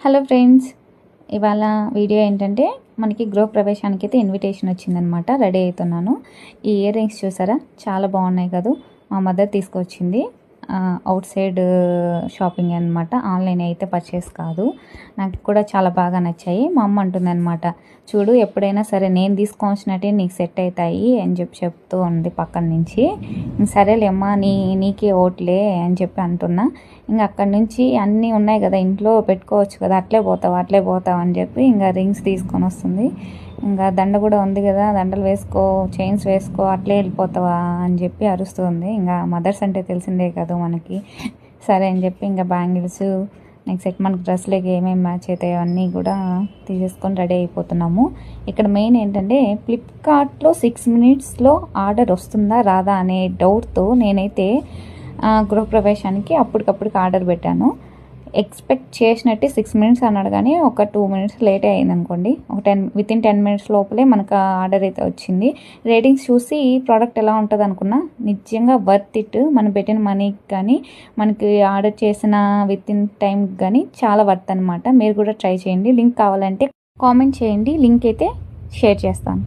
Hello friends, ఇవాళ video ఏంటంటే మనకి గృహప్రవేశానికి అయితే ఇన్విటేషన్ వచ్చిందనమాట. రెడీ అవుతున్నాను. ఈ ఇయర్ రింగ్స్ చూసారా, చాలా బాగున్నాయి కదా. మా మదర్ తీసుకొచ్చింది. అవుట్ సైడ్ షాపింగ్ అనమాట, ఆన్లైన్ అయితే పర్చేస్ కాదు. నాకు కూడా చాలా బాగా నచ్చాయి. మా అమ్మ అంటుందన్నమాట, చూడు ఎప్పుడైనా సరే నేను తీసుకొచ్చినట్టే నీకు సెట్ అవుతాయి అని చెప్తూ ఉంది పక్కన నుంచి. సరేలేమ్మా నీకే ఓట్లే అని చెప్పి అంటున్నా. ఇంకా అక్కడి నుంచి అన్నీ ఉన్నాయి కదా, ఇంట్లో పెట్టుకోవచ్చు కదా, అట్లే పోతావు అని చెప్పి ఇంకా రింగ్స్ తీసుకొని వస్తుంది. ఇంకా దండ కూడా ఉంది కదా, దండలు వేసుకో, చైన్స్ వేసుకో, అట్లే వెళ్ళిపోతావా అని చెప్పి అరుస్తుంది. ఇంకా మదర్స్ అంటే తెలిసిందే కదా మనకి. సరే అని చెప్పి ఇంకా బ్యాంగిల్స్, నెక్స్ట్ సెట్ మనకు డ్రెస్లోకి ఏమేమి మ్యాచ్ అవుతాయో అన్నీ కూడా తీసేసుకొని రెడీ అయిపోతున్నాము. ఇక్కడ మెయిన్ ఏంటంటే ఫ్లిప్కార్ట్లో 6 minutesలో ఆర్డర్ వస్తుందా రాదా అనే డౌట్తో నేనైతే గృహప్రవేశానికి అప్పటికప్పటికి ఆర్డర్ పెట్టాను. ఎక్స్పెక్ట్ చేసినట్టే 6 minutes అన్నాడు, కానీ ఒక 2 minutes లేటే అయింది అనుకోండి. వితిన్ 10 minutes లోపలే మనకు ఆర్డర్ అయితే వచ్చింది. రేటింగ్స్ చూసి ప్రోడక్ట్ ఎలా ఉంటుంది అనుకున్నా, నిజంగా వర్త్ ఇట్. మనం పెట్టిన మనీకి కానీ, మనకి ఆర్డర్ చేసిన వితిన్ టైంకి కానీ చాలా వర్త్ అనమాట. మీరు కూడా ట్రై చేయండి. లింక్ కావాలంటే కామెంట్ చేయండి, లింక్ అయితే షేర్ చేస్తాను.